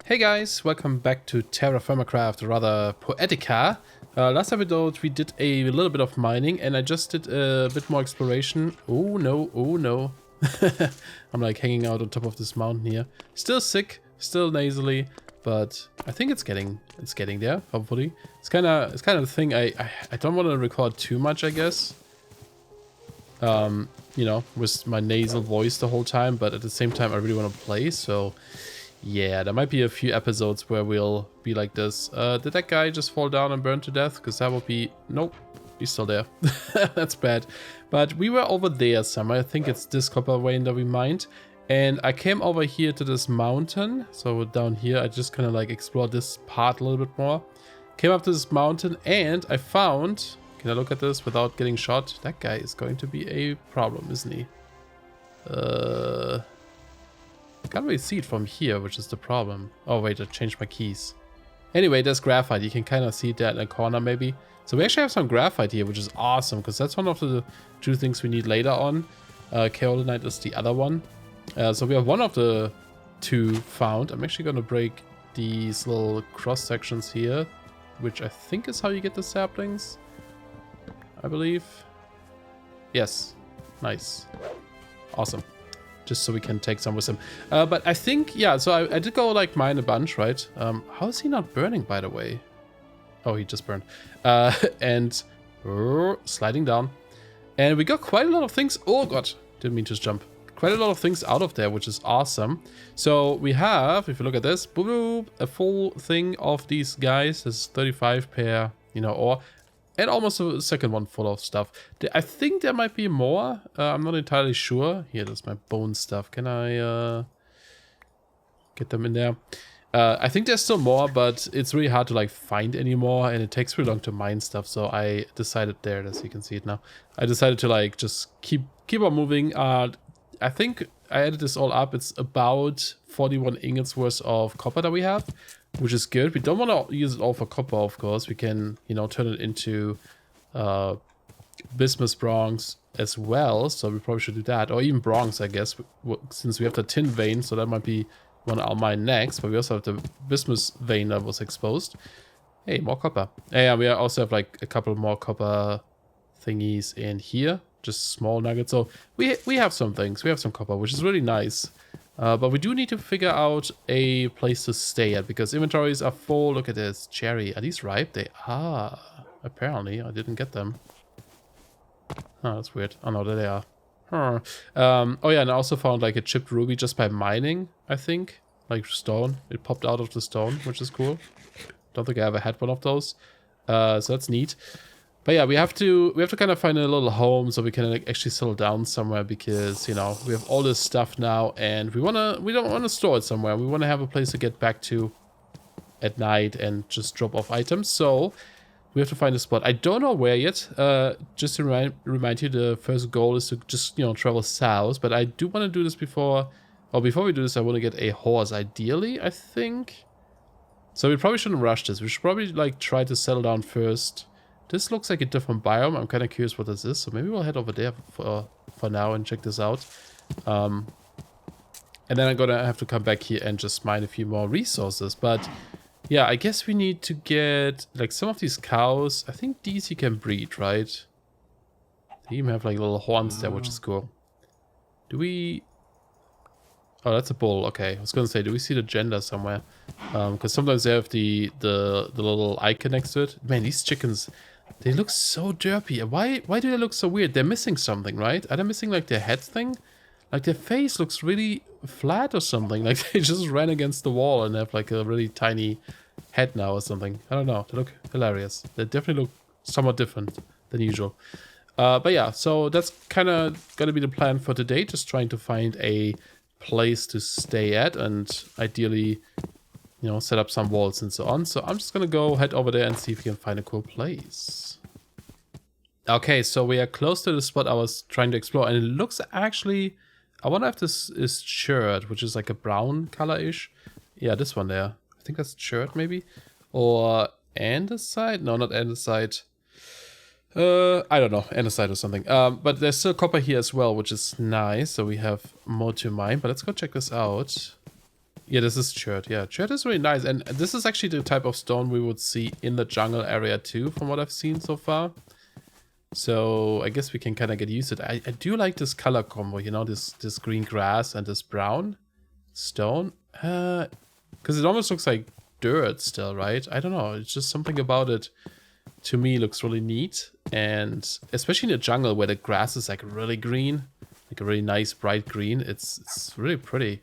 Hey guys, welcome back to TerraFirmaCraft, or rather Poetica. Last episode we did a little bit of mining and I just did a bit more exploration. Oh no, oh no. I'm like hanging out on top of this mountain here. Still sick, still nasally, but I think it's getting there, hopefully. It's kinda the thing I don't want to record too much, I guess. You know, with my nasal voice the whole time, but at the same time I really want to play, so yeah, there might be a few episodes where we'll be like this. Did that guy just fall down and burn to death? Because that would be... Nope, he's still there. That's bad. But we were over there somewhere. I think it's this copper vein that we mined. And I came over here to this mountain. So down here, I just kind of like explored this part a little bit more. Came up to this mountain and I found... Can I look at this without getting shot? That guy is going to be a problem, isn't he? Can't really see it from here, which is the problem. Oh wait, I changed my keys. Anyway, there's graphite. You can kind of see that in the corner maybe. So we actually have some graphite here, which is awesome, because that's one of the two things we need later on. Kaolinite is the other one. So we have one of the two found. I'm actually going to break these little cross sections here, which I think is how you get the saplings, I believe. Yes. Nice. Awesome. Just so we can take some with him. But I think, yeah, so I did go like mine a bunch, right? How is he not burning, by the way? Oh, he just burned. And sliding down. And we got quite a lot of things. Oh god, didn't mean to jump. Quite a lot of things out of there, which is awesome. So we have, if you look at this, boop, boop, a full thing of these guys. This is 35 per, you know, ore. And almost a second one full of stuff. I think there might be more. I'm not entirely sure. Here, that's my bone stuff. Can I get them in there? I think there's still more, but it's really hard to like find anymore, and it takes really long to mine stuff. So I decided there, as you can see it now, I decided to like just keep on moving. I think I added this all up. It's about 41 ingots worth of copper that we have, which is good. We don't want to use it all for copper, of course. We can, you know, turn it into bismuth bronze as well. So we probably should do that. Or even bronze, I guess, since we have the tin vein. So that might be one I'll mine next. But we also have the bismuth vein that was exposed. Hey, more copper. Yeah, we also have like a couple more copper thingies in here. Just small nuggets. So we have some things. We have some copper, which is really nice. But we do need to figure out a place to stay at, because inventories are full. Look at this. Cherry. Are these ripe? They are. Apparently. I didn't get them. Oh, that's weird. Oh, no, there they are. Huh. Oh, yeah, and I also found like a chipped ruby just by mining, I think. Like stone. It popped out of the stone, which is cool. Don't think I ever had one of those. So that's neat. But yeah, we have to kind of find a little home so we can like actually settle down somewhere, because, you know, we have all this stuff now and we don't want to store it somewhere. We want to have a place to get back to at night and just drop off items. So we have to find a spot. I don't know where yet. Just to remind you, the first goal is to just, you know, travel south. But I do want to do this before we do this, I want to get a horse, ideally, I think. So we probably shouldn't rush this. We should probably like try to settle down first. This looks like a different biome. I'm kind of curious what this is. So maybe we'll head over there for now and check this out. And then I'm going to have to come back here and just mine a few more resources. But yeah, I guess we need to get like some of these cows. I think these you can breed, right? They even have like little horns there, which is cool. Do we... Oh, that's a bull. Okay, I was going to say, do we see the gender somewhere? Because sometimes they have the little icon next to it. Man, these chickens... They look so derpy. Why do they look so weird? They're missing something, right? Are they missing like their head thing? Like their face looks really flat or something. Like they just ran against the wall and have like a really tiny head now or something. I don't know. They look hilarious. They definitely look somewhat different than usual. But yeah, so that's kind of gonna be the plan for today. Just trying to find a place to stay at and ideally, you know, set up some walls and so on. So I'm just gonna go head over there and see if we can find a cool place. Okay, so we are close to the spot I was trying to explore, and it looks actually... I wonder if this is chert, which is like a brown color-ish. Yeah, this one there. I think that's chert, maybe? Or andesite? No, not andesite. I don't know, andesite or something. But there's still copper here as well, which is nice. So we have more to mine, but let's go check this out. Yeah, this is chert. Yeah, chert is really nice. And this is actually the type of stone we would see in the jungle area too, from what I've seen so far. So I guess we can kind of get used to it. I do like this color combo, you know, this green grass and this brown stone. Because it almost looks like dirt still, right? I don't know. It's just something about it, to me, looks really neat. And especially in the jungle where the grass is like really green, like a really nice bright green. It's really pretty.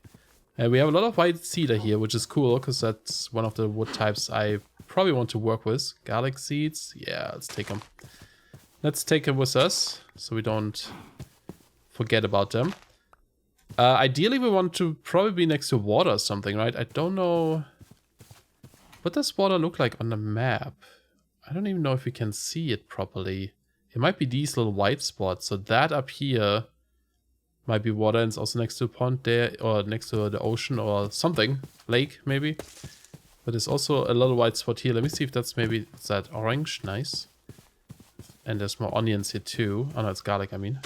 And we have a lot of white cedar here, which is cool because that's one of the wood types I probably want to work with. Garlic seeds. Yeah, let's take them. Let's take them with us so we don't forget about them. Ideally, we want to probably be next to water or something, right? I don't know. What does water look like on the map? I don't even know if we can see it properly. It might be these little white spots. So that up here might be water, and it's also next to a pond there, or next to the ocean or something. Lake, maybe. But there's also a little white spot here. Let me see if that's maybe... Is that orange? Nice. And there's more onions here too. Oh no, it's garlic, I mean.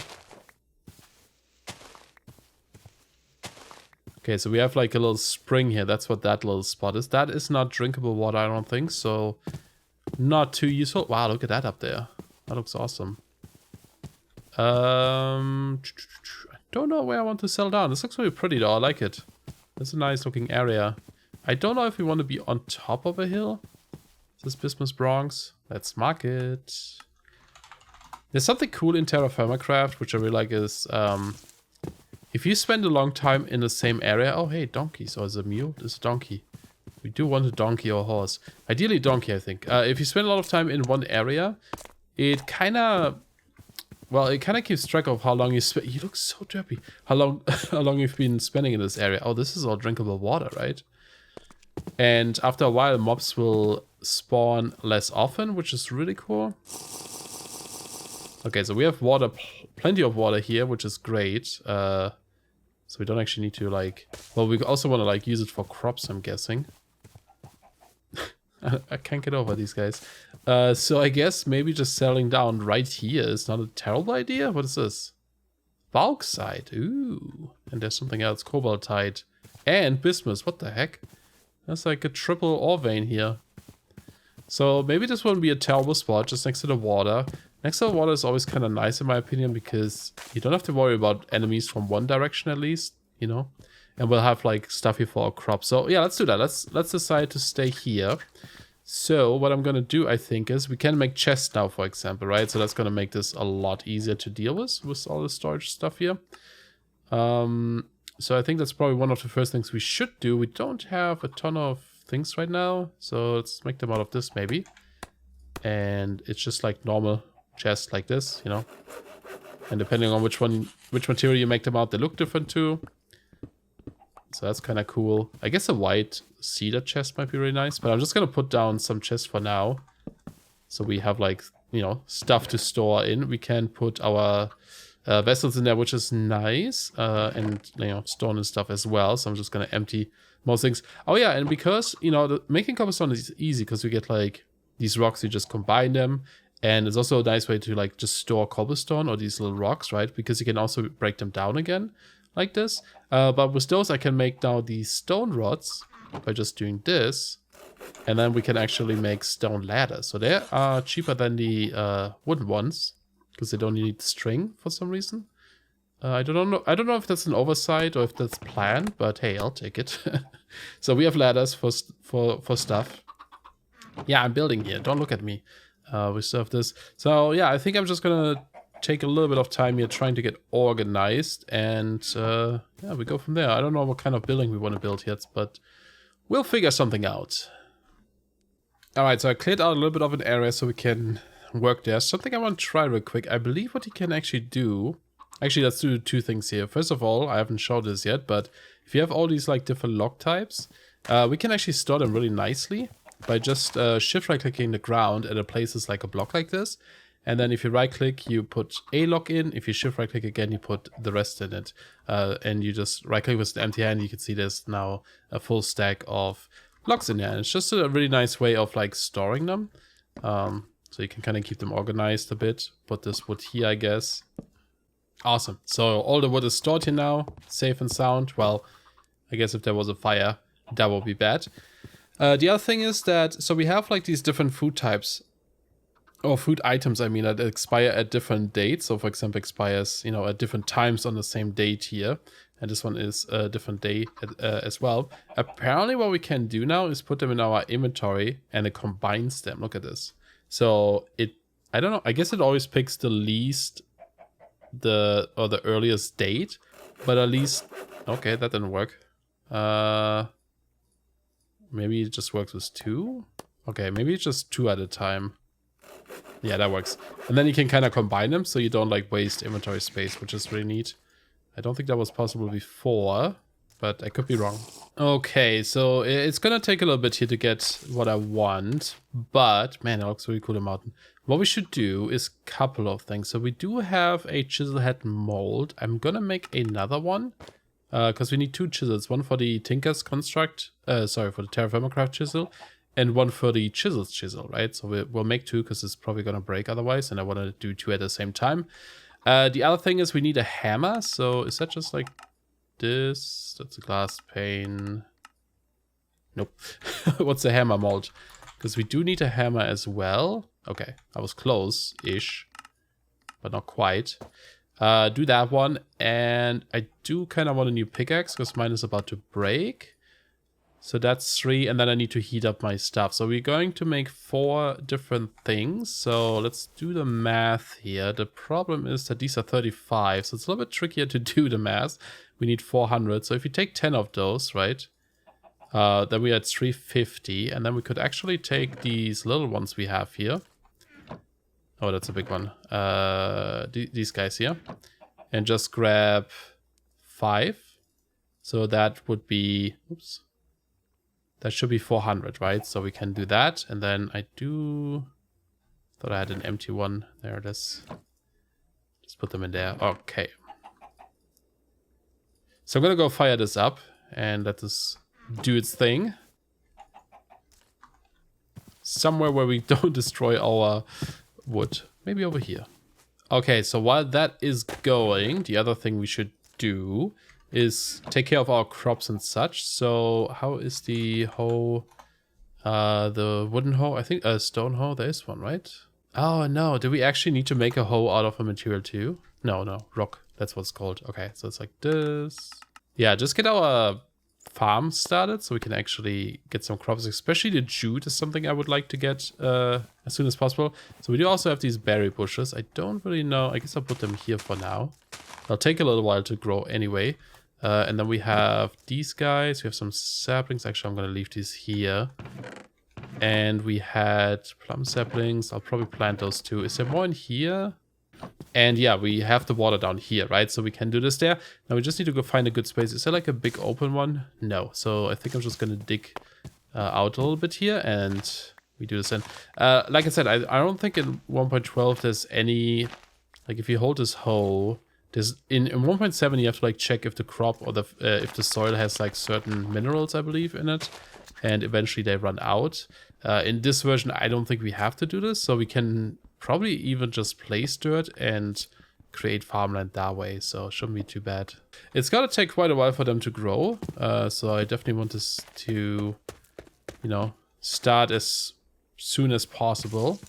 Okay, so we have like a little spring here. That's what that little spot is. That is not drinkable water, I don't think. So, not too useful. Wow, look at that up there. That looks awesome. I don't know where I want to settle down. This looks really pretty though. I like it. It's a nice looking area. I don't know if we want to be on top of a hill. Is this Bismuth Bronx? Let's mark it. There's something cool in TerraFirmaCraft, which I really like, is if you spend a long time in the same area... Oh, hey, donkey. So is it a mule? It's a donkey. We do want a donkey or a horse. Ideally donkey, I think. If you spend a lot of time in one area, it kind of... Well, it kind of keeps track of how long you spend... You look so derpy. How long you've been spending in this area. Oh, this is all drinkable water, right? And after a while, mobs will spawn less often, which is really cool. Okay, so we have water, plenty of water here, which is great. So we don't actually need to, like... Well, we also want to, like, use it for crops, I'm guessing. I can't get over these guys. So I guess maybe just settling down right here is not a terrible idea. What is this? Bauxite. Ooh. And there's something else. Cobaltite. And bismuth. What the heck? That's like a triple ore vein here. So maybe this won't be a terrible spot, just next to the water. Next to the water is always kind of nice in my opinion, because you don't have to worry about enemies from one direction at least, you know? And we'll have like stuff here for our crops. So yeah, let's do that. Let's decide to stay here. So what I'm gonna do, I think, is we can make chests now, for example, right? So that's gonna make this a lot easier to deal with all the storage stuff here. So I think that's probably one of the first things we should do. We don't have a ton of things right now, so let's make them out of this maybe. And it's just like normal chests like this, you know. And depending on which material you make them out, they look different too. So that's kind of cool. I guess a white cedar chest might be really nice, but I'm just gonna put down some chests for now. So we have like, you know, stuff to store in. We can put our vessels in there, which is nice, and you know, stone and stuff as well. So I'm just gonna empty most things. Oh yeah, and because, you know, making cobblestone is easy because we get like these rocks, you just combine them. And it's also a nice way to like just store cobblestone or these little rocks, right? Because you can also break them down again like this. But with those, I can make now these stone rods by just doing this. And then we can actually make stone ladders. So they are cheaper than the wooden ones because they don't need string for some reason. I don't know if that's an oversight or if that's planned, but hey, I'll take it. So we have ladders for stuff. Yeah, I'm building here. Don't look at me. We still have this. So yeah, I think I'm just gonna take a little bit of time here trying to get organized, and yeah, we go from there. I don't know what kind of building we want to build yet, but we'll figure something out. Alright, so I cleared out a little bit of an area so we can work there. Something I want to try real quick. I believe what you can actually do... Actually, let's do two things here. First of all, I haven't showed this yet, but if you have all these like different log types, we can actually store them really nicely by just shift right clicking the ground and it places like a block like this. And then if you right click, you put a log in. If you shift right click again, you put the rest in it. And you just right click with the empty hand, you can see there's now a full stack of blocks in there. And it's just a really nice way of like storing them. So you can kind of keep them organized a bit. Put this wood here, I guess. Awesome. So all the wood is stored here now, safe and sound. Well, I guess if there was a fire, That will be bad. The other thing is that, so we have like these different food types, or food items, I mean, that expire at different dates. So for example, expires, you know, at different times on the same date here. And this one is a different day as well. Apparently what we can do now is put them in our inventory and it combines them. Look at this. So I don't know, I guess it always picks the least, the earliest date, but at least, okay, that didn't work. Maybe it just works with 2. Okay, maybe it's just 2 at a time. Yeah, that works. And then you can kind of combine them so you don't like waste inventory space, which is really neat. I don't think that was possible before, but I could be wrong. Okay, so it's gonna take a little bit here to get what I want, but man, it looks really cool, the mountain. What we should do is a couple of things. So we do have a chisel head mold. I'm gonna make another one because we need 2 chisels, one for the Tinker's construct, sorry, for the TerraFirmaCraft chisel, and one for the chisel's chisel, right? So we'll make 2 because it's probably gonna break otherwise, and I want to do 2 at the same time. The other thing is we need a hammer. So is that just like this? That's a glass pane. Nope. What's a hammer mold? Because we do need a hammer as well. Okay, I was close-ish, but not quite. Do that one. And I do kind of want a new pickaxe because mine is about to break. So that's 3, and then I need to heat up my stuff. So we're going to make 4 different things. So let's do the math here. The problem is that these are 35, so it's a little bit trickier to do the math. We need 400. So if you take 10 of those, right, then we are at 350, and then we could actually take these little ones we have here. Oh, that's a big one. These guys here, and just grab 5. So that would be, oops. That should be 400, right? So we can do that. And then I thought I had an empty one. There it is. Just put them in there. Okay. So I'm going to go fire this up and let this do its thing. Somewhere where we don't destroy our wood. Maybe over here. Okay, so while that is going, the other thing we should do is take care of our crops and such. So how is the hoe, the wooden hoe? I think a stone hoe, there is one, right? Oh no, do we actually need to make a hoe out of a material too? No, rock, that's what it's called. Okay, so it's like this. Yeah, just get our farm started so we can actually get some crops, especially the jute is something I would like to get as soon as possible. So we do also have these berry bushes. I don't really know, I guess I'll put them here for now. They'll take a little while to grow anyway. And then we have these guys. We have some saplings. Actually, I'm going to leave these here. And we had plum saplings. I'll probably plant those too. Is there more in here? And yeah, we have the water down here, right? So we can do this there. Now we just need to go find a good space. Is there like a big open one? No. So I think I'm just going to dig out a little bit here and we do this in. Like I said, I don't think in 1.12 there's any, like if you hold this hoe, there's in 1.7 you have to like check if the crop or the if the soil has like certain minerals, I believe, in it, and eventually they run out. In this version, I don't think we have to do this, so we can probably even just place dirt and create farmland that way, so it shouldn't be too bad. It's gonna take quite a while for them to grow, so I definitely want this to, you know, start as soon as possible.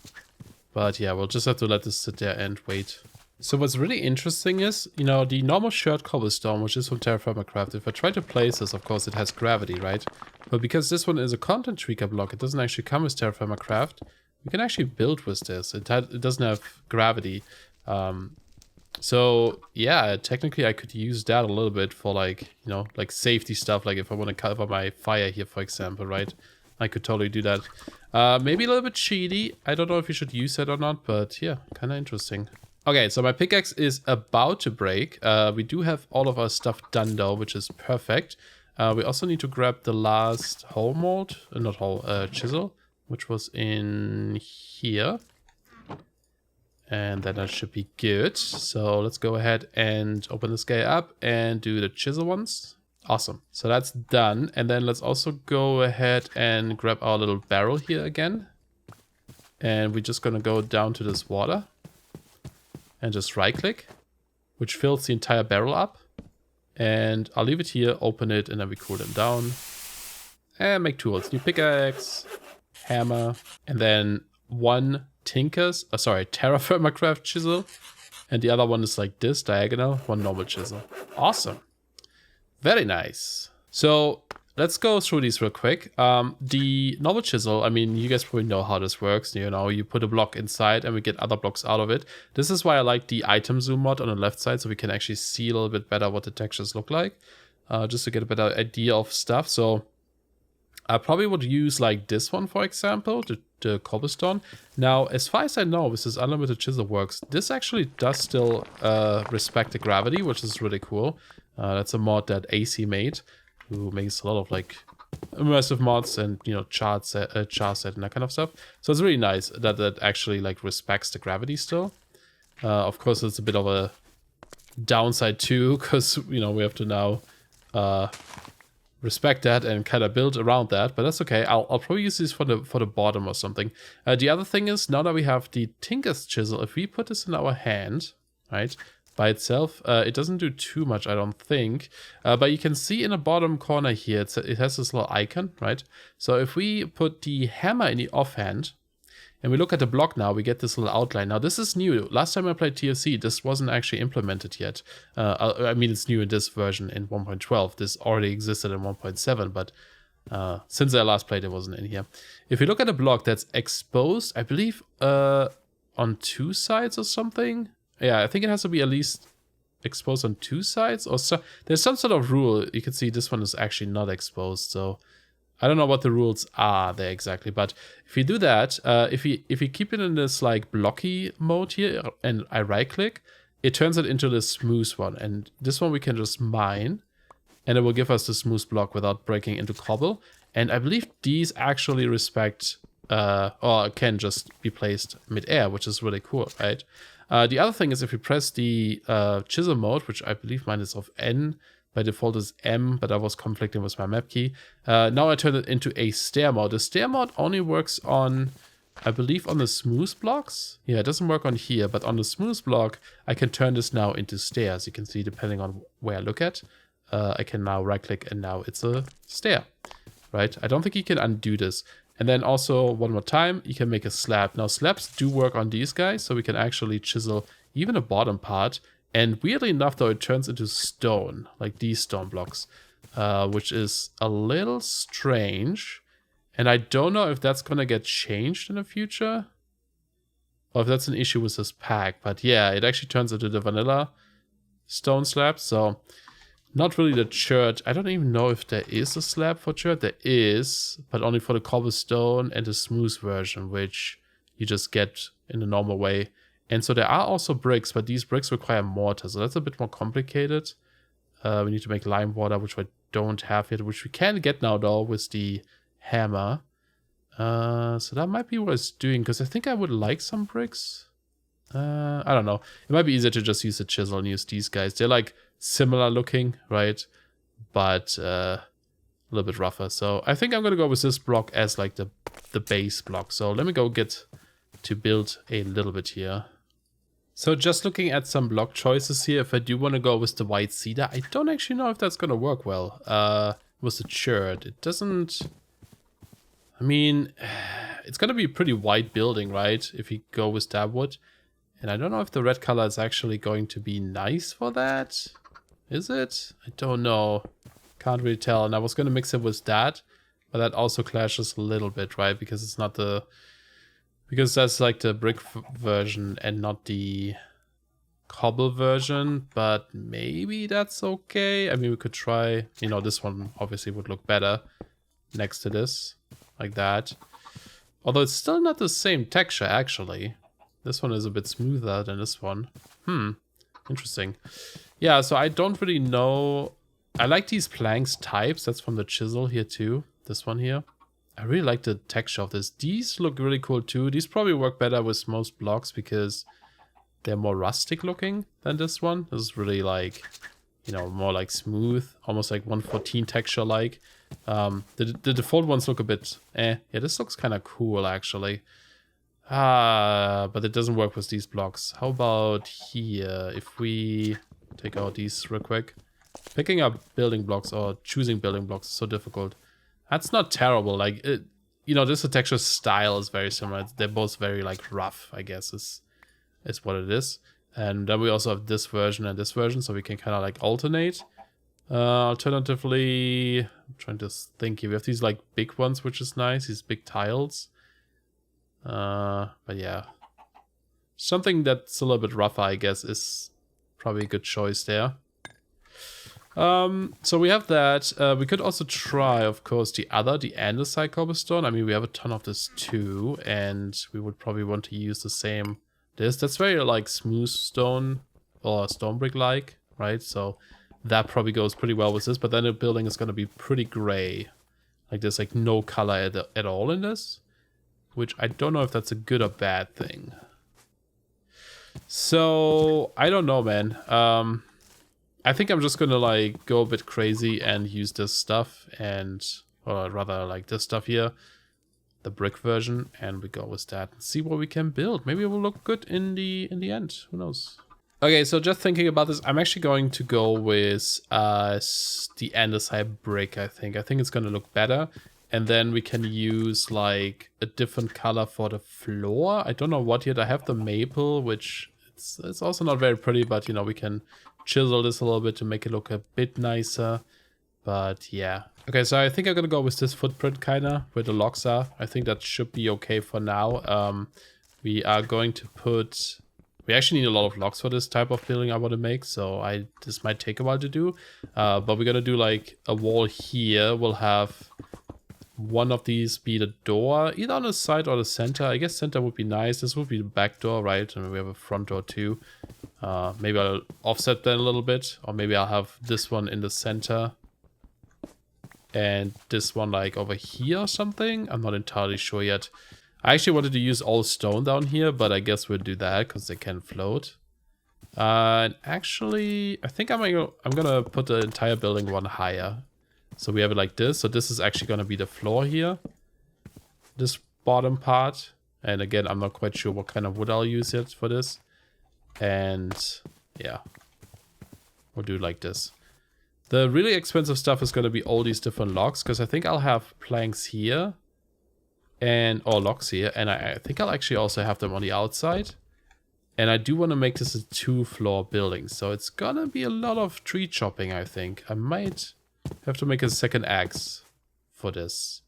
But yeah, we'll just have to let this sit there and wait. So what's really interesting is, you know, the normal shared cobblestone, which is from TerraFirmaCraft, if I try to place this, of course, it has gravity, right? But because this one is a content tweaker block, it doesn't actually come with TerraFirmaCraft, we can actually build with this. It doesn't have gravity. So yeah, technically I could use that a little bit for like, you know, like safety stuff. Like if I want to cover my fire here, for example, right? I could totally do that. Maybe a little bit cheaty. I don't know if you should use that or not, but yeah, kind of interesting. Okay, so my pickaxe is about to break. We do have all of our stuff done though, which is perfect. We also need to grab the last hole mold, not hole, chisel, which was in here. And then that should be good. So let's go ahead and open this guy up and do the chisel ones. Awesome. So that's done. And then let's also go ahead and grab our little barrel here again. And we're just going to go down to this water. And just right click, which fills the entire barrel up. And I'll leave it here, open it, and then we cool them down. And make tools. New pickaxe, hammer, and then one TerraFirmaCraft chisel. And the other one is like this, diagonal, one normal chisel. Awesome. Very nice. So let's go through these real quick. The normal chisel, I mean, you guys probably know how this works. You know, you put a block inside and we get other blocks out of it. This is why I like the item zoom mod on the left side, so we can actually see a little bit better what the textures look like. Just to get a better idea of stuff. So I probably would use like this one, for example, the cobblestone. Now, as far as I know, with this unlimited chisel works, this actually does still respect the gravity, which is really cool. That's a mod that AC made, who makes a lot of like immersive mods and, you know, char set and that kind of stuff. So it's really nice that that actually like respects the gravity still. Of course, it's a bit of a downside too, because, you know, we have to now respect that and kind of build around that, but that's okay. I'll probably use this for the bottom or something. The other thing is, now that we have the Tinker's chisel, if we put this in our hand, right, by itself, it doesn't do too much, I don't think. But you can see in the bottom corner here, it has this little icon, right? So if we put the hammer in the offhand, and we look at the block now, we get this little outline. Now, this is new. Last time I played TFC, this wasn't actually implemented yet. I mean, it's new in this version in 1.12. This already existed in 1.7, but since I last played, it wasn't in here. If you look at a block that's exposed, I believe on 2 sides or something. Yeah, I think it has to be at least exposed on 2 sides. Or so. There's some sort of rule. You can see this one is actually not exposed, so I don't know what the rules are there exactly, but if you do that, if you keep it in this like blocky mode here, and I right click, it turns it into the smooth one, and this one we can just mine, and it will give us the smooth block without breaking into cobble. And I believe these actually respect, or can just be placed mid-air, which is really cool, right? The other thing is, if you press the chisel mode, which I believe mine is of N, by default is M, but I was conflicting with my map key. Now I turn it into a stair mode. The stair mode only works on, I believe, on the smooth blocks. Yeah, it doesn't work on here, but on the smooth block, I can turn this now into stairs. You can see, depending on where I look at, I can now right click and now it's a stair, right? I don't think you can undo this. And then also, one more time, you can make a slab. Now, slabs do work on these guys, so we can actually chisel even the bottom part. And weirdly enough, though, it turns into stone, like these stone blocks, which is a little strange. And I don't know if that's going to get changed in the future, or if that's an issue with this pack. But yeah, it actually turns into the vanilla stone slab. So not really the chert. I don't even know if there is a slab for chert. There is, but only for the cobblestone and the smooth version, which you just get in the normal way. And so there are also bricks, but these bricks require mortar, so that's a bit more complicated. We need to make lime water, which I don't have yet, which we can get now, though, with the hammer. So that might be what it's doing, because I think I would like some bricks. I don't know. It might be easier to just use a chisel and use these guys. They're, like, similar looking, right? But a little bit rougher. So I think I'm going to go with this block as, like, the base block. So let me go get to build a little bit here. So just looking at some block choices here, if I do want to go with the white cedar, I don't actually know if that's going to work well with the chert. It doesn't... I mean, it's going to be a pretty white building, right? If you go with that wood. And I don't know if the red color is actually going to be nice for that. Is it? I don't know. Can't really tell. And I was going to mix it with that, but that also clashes a little bit, right? Because it's not the... Because that's like the brick version and not the cobble version, but maybe that's okay. I mean, we could try, you know, this one obviously would look better next to this, like that. Although it's still not the same texture, actually. This one is a bit smoother than this one. Interesting. Yeah, so I don't really know. I like these planks types. That's from the chisel here too. This one here. I really like the texture of this. These look really cool too. These probably work better with most blocks because they're more rustic looking than this one. This is really like, you know, more like smooth, almost like 114 texture like. The default ones look a bit Yeah, this looks kind of cool actually. But it doesn't work with these blocks. How about here? If we take out these real quick. Picking up building blocks or choosing building blocks is so difficult. That's not terrible. Like, you know, this texture style is very similar. They're both very, like, rough, I guess, is what it is. And then we also have this version and this version, so we can kind of, like, alternate. Alternatively, I'm trying to think here. We have these, like, big ones, which is nice. These big tiles. But yeah. Something that's a little bit rougher, I guess, is probably a good choice there. So we have that. We could also try, of course, the andesite cobblestone. I mean, we have a ton of this too, and we would probably want to use the same. That's very like smooth stone or stone brick like, right? So that probably goes pretty well with this. But then the building is going to be pretty gray, like there's like no color at all in this, which I don't know if that's a good or bad thing. So I don't know, man. I think I'm just gonna like go a bit crazy and use this stuff or rather like this stuff here, the brick version, and we go with that and see what we can build. Maybe it will look good in the end. Who knows? Okay, so just thinking about this, I'm actually going to go with the andesite brick. I think it's gonna look better, and then we can use like a different color for the floor. I don't know what yet. I have the maple, which it's also not very pretty, but you know, we can chisel this a little bit to make it look a bit nicer. But yeah. Okay, so I think I'm gonna go with this footprint kinda where the logs are. I think that should be okay for now. We are going to put... We actually need a lot of logs for this type of building I want to make, so this might take a while to do. But we're gonna do like a wall here. We'll have one of these be the door, either on the side or the center. I guess center would be nice. This would be the back door, right? And we have a front door too. Maybe I'll offset that a little bit, or maybe I'll have this one in the center and this one like over here or something. I'm not entirely sure yet. I actually wanted to use all stone down here, but I guess we'll do that because they can float. And actually, I think I'm gonna put the entire building one higher. So we have it like this. So this is actually gonna be the floor here, this bottom part. And again, I'm not quite sure what kind of wood I'll use yet for this. And yeah, we'll do it like this. The really expensive stuff is going to be all these different logs, because I think I'll have planks here or logs here, and I think I'll actually also have them on the outside. And I do want to make this a 2-floor building, so it's gonna be a lot of tree chopping. I think I might have to make a second axe for this.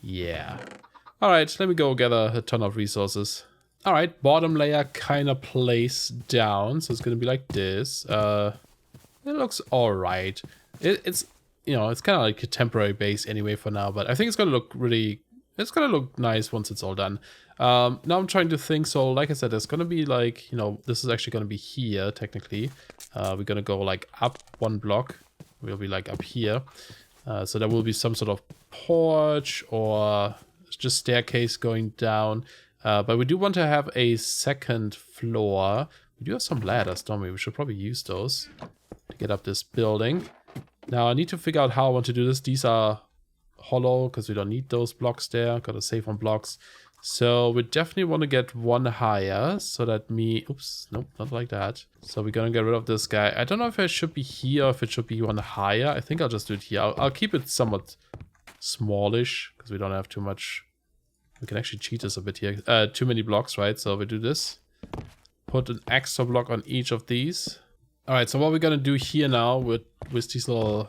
Yeah. All right, let me go gather a ton of resources. All right, bottom layer kind of placed down, so it's gonna be like this. It looks all right. It's you know, it's kind of like a temporary base anyway for now, but I think it's gonna look nice once it's all done. Now I'm trying to think. So like I said, there's gonna be like, you know, this is actually gonna be here technically. We're gonna go like up 1 block. We'll be like up here. So there will be some sort of porch or just staircase going down. But we do want to have a second floor. We do have some ladders, don't we? We should probably use those to get up this building. Now I need to figure out how I want to do this. These are hollow because we don't need those blocks there. Gotta save on blocks. So we definitely want to get one higher so that oops, nope, not like that. So we're gonna get rid of this guy. I don't know if it should be here or if it should be one higher. I think I'll just do it here. I'll keep it somewhat smallish because we don't have too much. We can actually cheat this a bit here. Too many blocks, right? So we do this. Put an extra block on each of these. All right, so what we're gonna do here now with these little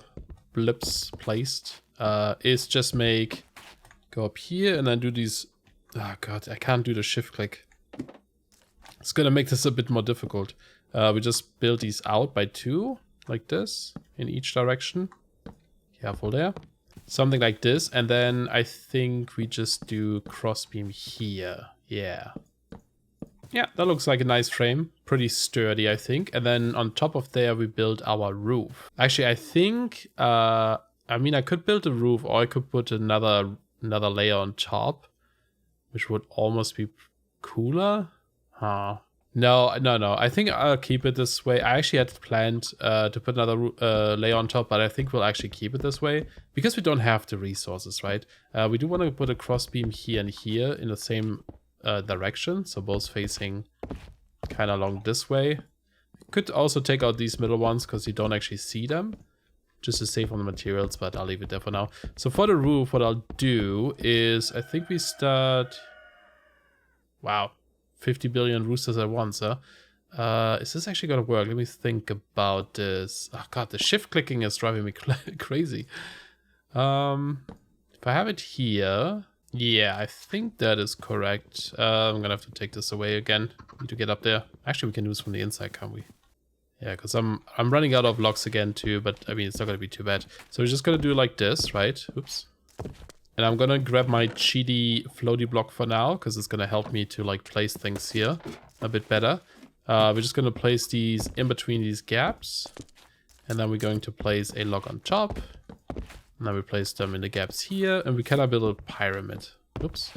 blips placed is just go up here and then do these. Oh god, I can't do the shift click. It's gonna make this a bit more difficult. We just build these out by 2, like this, in each direction. Careful there. Something like this, and then I think we just do crossbeam here. Yeah. Yeah, that looks like a nice frame. Pretty sturdy, I think. And then on top of there, we build our roof. Actually, I think, I mean, I could build a roof, or I could put another layer on top, which would almost be cooler. Huh. No. I think I'll keep it this way. I actually had planned to put another layer on top, but I think we'll actually keep it this way because we don't have the resources, right? We do want to put a crossbeam here and here in the same direction, so both facing kind of along this way. Could also take out these middle ones because you don't actually see them, just to save on the materials, but I'll leave it there for now. So for the roof, what I'll do is, I think we start... Wow, 50 billion roosters at once, huh? Is this actually gonna work? Let me think about this. Oh god, the shift clicking is driving me crazy. If I have it here... Yeah, I think that is correct. I'm gonna have to take this away again. Need to get up there. Actually, we can do this from the inside, can't we? Yeah, because I'm running out of blocks again too, but I mean, it's not gonna be too bad. So we're just gonna do it like this, right? Oops. And I'm gonna grab my cheaty floaty block for now, because it's gonna help me to like place things here a bit better. We're just gonna place these in between these gaps. And then we're going to place a log on top. And then we place them in the gaps here, and we cannot build a pyramid. Oops.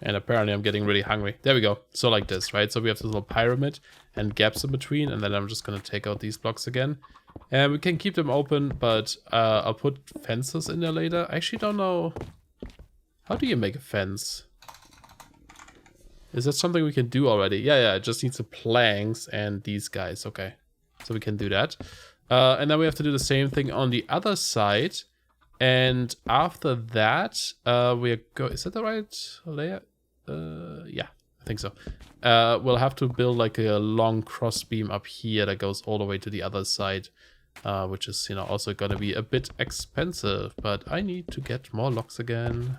And apparently I'm getting really hungry. There we go. So like this, right? So we have this little pyramid and gaps in between, and then I'm just gonna take out these blocks again. And we can keep them open, but I'll put fences in there later. I actually don't know. How do you make a fence? Is that something we can do already? Yeah, it just needs the planks and these guys. Okay, so we can do that. And then we have to do the same thing on the other side. And after that, we are going... Is that the right layer? Yeah, I think so. We'll have to build like a long cross beam up here that goes all the way to the other side, which is, you know, also going to be a bit expensive. But I need to get more logs again.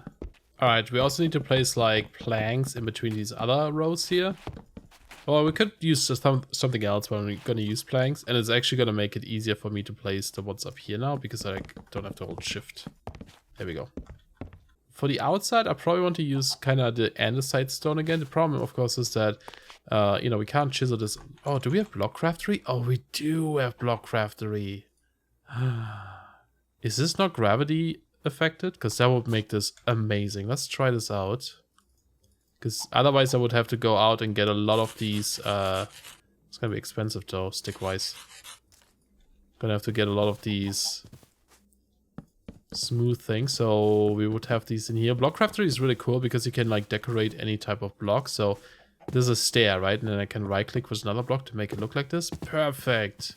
All right, we also need to place like planks in between these other rows here. Or we could use something else when we're going to use planks. And it's actually going to make it easier for me to place the ones up here now, because I don't have to hold shift. There we go. For the outside, I probably want to use kind of the andesite stone again. The problem, of course, is that, you know, we can't chisel this. Oh, do we have block craftery? Oh, we do have block craftery. Is this not gravity affected? Because that would make this amazing. Let's try this out. Because otherwise I would have to go out and get a lot of these. It's going to be expensive though, stick-wise. Gonna have to get a lot of these smooth things. So we would have these in here. Block craftery is really cool because you can like decorate any type of block. So this is a stair, right? And then I can right-click with another block to make it look like this. Perfect.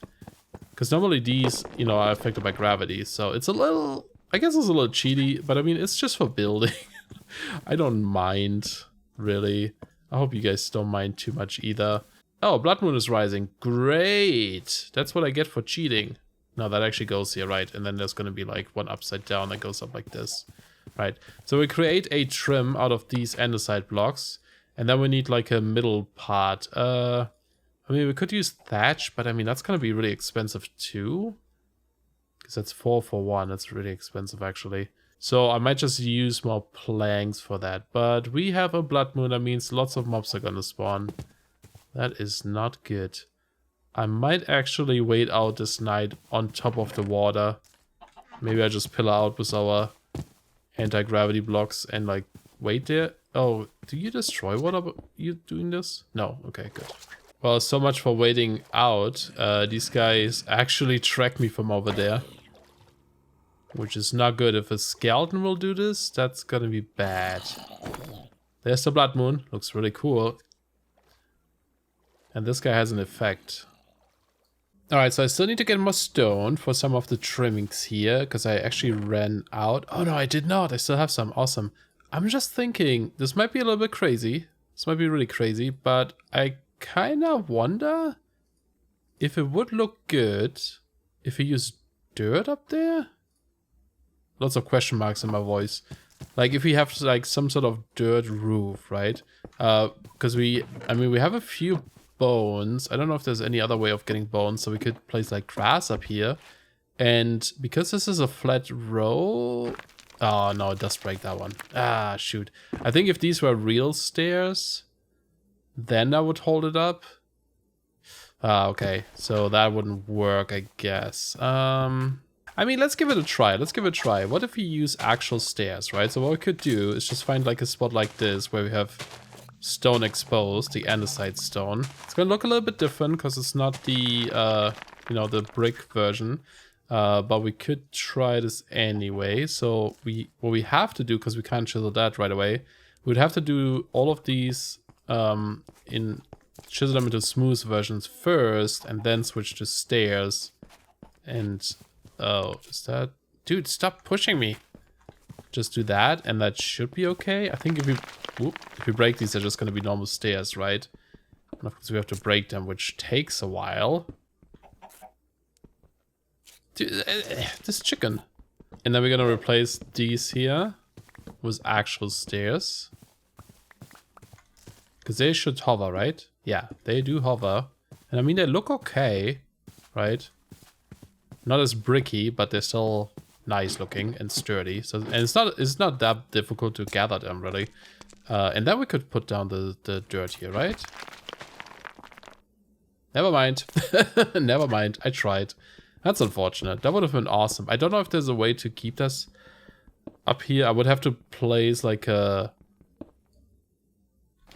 Because normally these, you know, are affected by gravity. So it's a little... I guess it's a little cheaty, but I mean, it's just for building. I don't mind, really. I hope you guys don't mind too much either. Oh, Blood Moon is rising. Great! That's what I get for cheating. No, that actually goes here, right? And then there's going to be like one upside down that goes up like this. Right. So we create a trim out of these andesite blocks. And then we need like a middle part. I mean, we could use thatch, but I mean, that's going to be really expensive too. Because that's 4 for 1. That's really expensive, actually. So I might just use more planks for that. But we have a Blood Moon. That means lots of mobs are going to spawn. That is not good. I might actually wait out this night on top of the water. Maybe I just pillar out with our anti-gravity blocks and like wait there. Oh, do you destroy water? You doing this? No. Okay, good. Well, so much for waiting out. These guys actually track me from over there. Which is not good. If a skeleton will do this, that's gonna be bad. There's the Blood Moon. Looks really cool. And this guy has an effect. Alright, so I still need to get more stone for some of the trimmings here. Because I actually ran out. Oh no, I did not. I still have some. Awesome. I'm just thinking, this might be a little bit crazy. This might be really crazy. But I kind of wonder if it would look good if we use dirt up there. Lots of question marks in my voice. Like if we have like some sort of dirt roof, right? Because we have a few bones. I don't know if there's any other way of getting bones, so we could place like grass up here. And because this is a flat row... Oh no, it does break that one. Ah, shoot. I think if these were real stairs, then I would hold it up. Ah, okay. So that wouldn't work, I guess. I mean, let's give it a try. Let's give it a try. What if we use actual stairs, right? So what we could do is just find like a spot like this where we have stone exposed, the andesite stone. It's gonna look a little bit different because it's not the, you know, the brick version. But we could try this anyway. So what we have to do, because we can't chisel that right away, we'd have to do all of these chisel them into smooth versions first, and then switch to stairs. And Oh, is that... Dude, stop pushing me. Just do that, and that should be okay. I think if we break these, they're just going to be normal stairs, right? And of course, we have to break them, which takes a while. Dude, this chicken. And then we're going to replace these here with actual stairs. Because they should hover, right? Yeah, they do hover. And I mean, they look okay, right? Not as bricky, but they're still nice looking and sturdy. So, and it's not that difficult to gather them, really. And then we could put down the dirt here, right? Never mind. Never mind. I tried. That's unfortunate. That would have been awesome. I don't know if there's a way to keep this up here. I would have to place like a...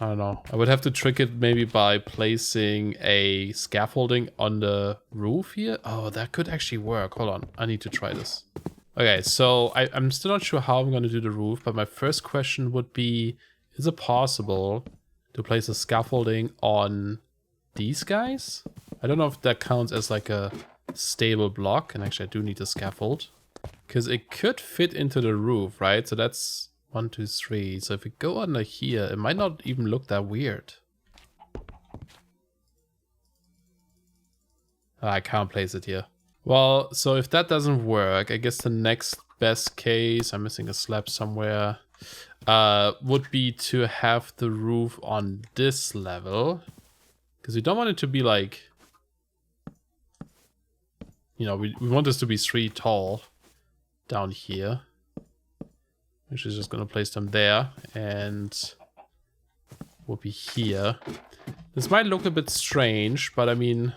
I don't know. I would have to trick it maybe by placing a scaffolding on the roof here. Oh, that could actually work. Hold on. I need to try this. Okay, so I'm still not sure how I'm going to do the roof, but my first question would be, is it possible to place a scaffolding on these guys? I don't know if that counts as like a stable block. And actually, I do need a scaffold. Because it could fit into the roof, right? So that's... 1, 2, 3. So if we go under here, it might not even look that weird. I can't place it here. Well, so if that doesn't work, I guess the next best case, I'm missing a slab somewhere, would be to have the roof on this level. Because we don't want it to be like... You know, we want this to be 3 tall down here. Which is just going to place them there, and we'll be here. This might look a bit strange, but I mean,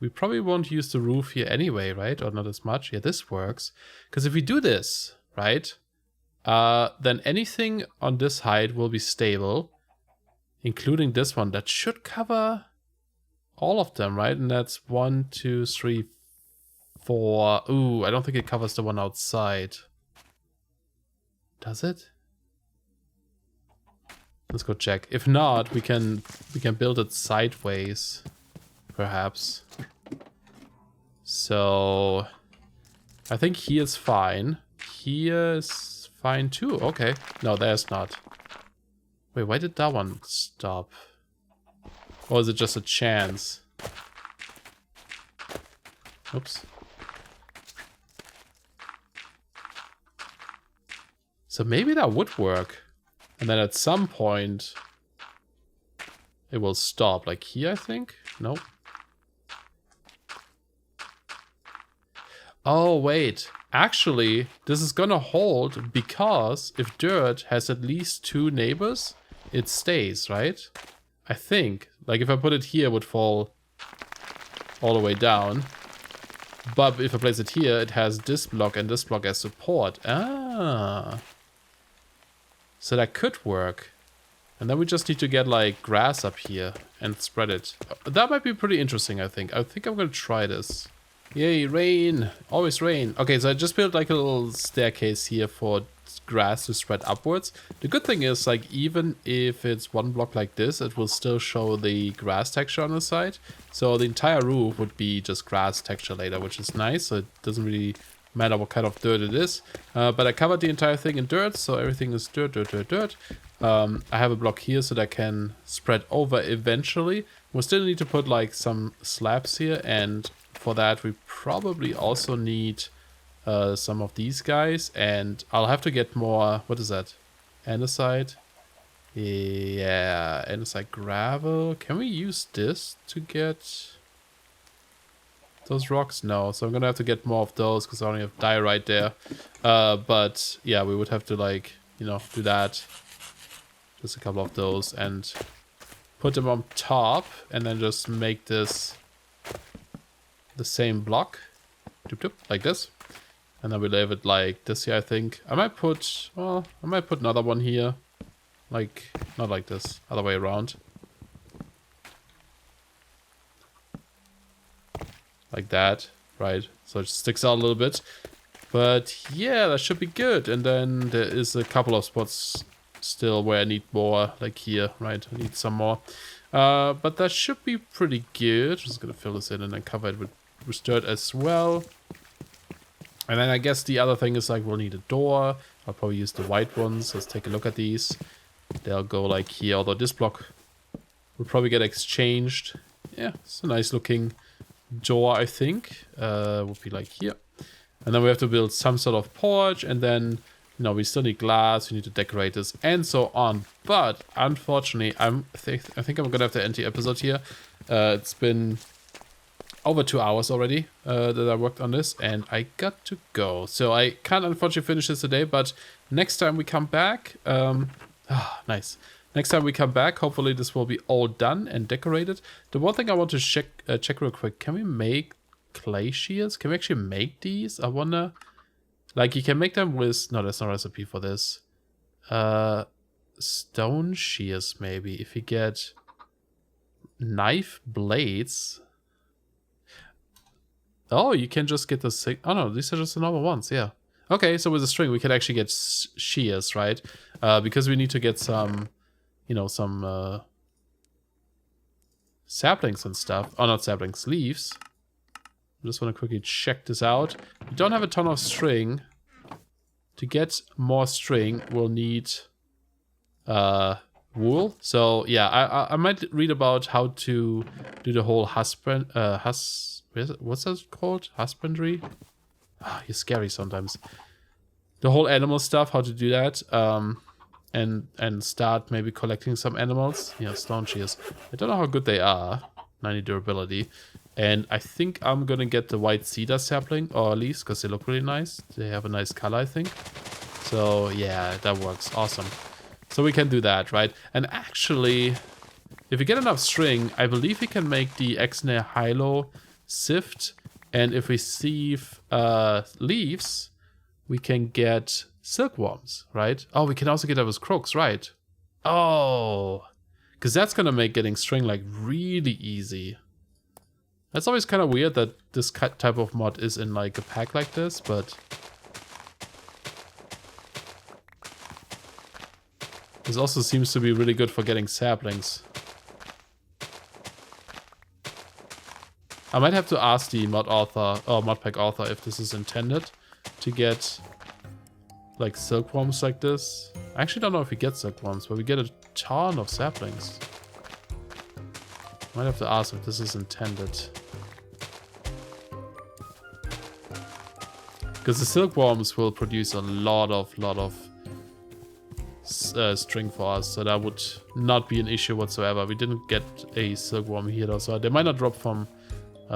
we probably won't use the roof here anyway, right? Or not as much. Yeah, this works. Because if we do this, right, then anything on this height will be stable, including this one. That should cover all of them, right? And that's 1, 2, 3, 4. Ooh, I don't think it covers the one outside. Does it? Let's go check. If not, we can build it sideways, perhaps. So I think here's fine. Here's fine too. Okay. No, there's not. Wait, why did that one stop? Or is it just a chance? Oops. So maybe that would work. And then at some point it will stop. Like here, I think? Nope. Oh, wait. Actually, this is gonna hold because if dirt has at least 2 neighbors, it stays, right? I think. Like if I put it here, it would fall all the way down. But if I place it here, it has this block and this block as support. Ah. So that could work. And then we just need to get like grass up here and spread it. That might be pretty interesting, I think. I think I'm gonna try this. Yay, rain. Always rain. Okay, so I just built like a little staircase here for grass to spread upwards. The good thing is, like, even if it's one block like this, it will still show the grass texture on the side. So the entire roof would be just grass texture later, which is nice. So it doesn't really matter what kind of dirt it is. But I covered the entire thing in dirt, so everything is dirt, dirt, dirt, dirt. I have a block here so that can spread over eventually. We'll still need to put like some slabs here, and for that we probably also need some of these guys, and I'll have to get more, what is that? Andesite? Yeah, andesite gravel. Can we use this to get those rocks? No, so I'm gonna have to get more of those because I only have diorite there. But yeah, we would have to, like, you know, do that. Just a couple of those and put them on top, and then just make this the same block, doop, doop, like this. And then we leave it like this here, I think. I might put, well, I might put another one here. Like, not like this, other way around. Like that, right? So it sticks out a little bit. But yeah, that should be good. And then there is a couple of spots still where I need more, like here, right? I need some more. But that should be pretty good. Just gonna fill this in and then cover it with dirt as well. And then I guess the other thing is like we'll need a door. I'll probably use the white ones. Let's take a look at these. They'll go like here, although this block will probably get exchanged. Yeah, it's a nice looking door, I think. Would be like here. And then we have to build some sort of porch, and then, you know, we still need glass, we need to decorate this, and so on. But unfortunately, I think I'm gonna have to end the episode here. It's been over 2 hours already that I worked on this, and I got to go. So I can't unfortunately finish this today, but next time we come back, nice. Next time we come back, hopefully this will be all done and decorated. The one thing I want to check real quick, can we make clay shears? Can we actually make these? I wonder. Like, you can make them with... No, there's no recipe for this. Stone shears, maybe. If you get knife blades... Oh, you can just get the... Oh, no, these are just the normal ones, yeah. Okay, so with a string, we can actually get shears, right? Because we need to get some... You know, some... saplings and stuff. Oh, not saplings, leaves. I just want to quickly check this out. We don't have a ton of string. To get more string, we'll need wool. So yeah, I might read about how to do the whole what's that called? Husbandry? You're scary sometimes. The whole animal stuff, how to do that. And start maybe collecting some animals. Yeah, stone shears. I don't know how good they are. 90 durability. And I think I'm gonna get the white cedar sapling, or at least because they look really nice. They have a nice color, I think. So yeah, that works. Awesome. So we can do that, right? And actually, if we get enough string, I believe we can make the HWYLA sift. And if we sieve leaves, we can get silkworms, right? Oh, we can also get that with crooks, right? Oh, because that's gonna make getting string like really easy. That's always kind of weird that this type of mod is in like a pack like this, but this also seems to be really good for getting saplings. I might have to ask the mod author or modpack author if this is intended to get like silkworms like this. I actually don't know if we get silkworms, but we get a ton of saplings. Might have to ask if this is intended. Because the silkworms will produce a lot of string for us, so that would not be an issue whatsoever. We didn't get a silkworm here though, so they might not drop from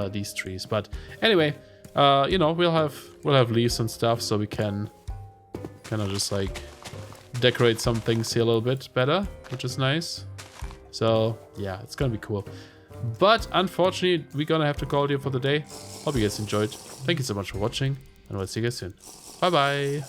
these trees. But anyway, you know, we'll have leaves and stuff, so we can kind of just like decorate some things here a little bit better, which is nice. So yeah, it's gonna be cool. But unfortunately, we're gonna have to call it here for the day. Hope you guys enjoyed. Thank you so much for watching, and we'll see you guys soon. Bye bye.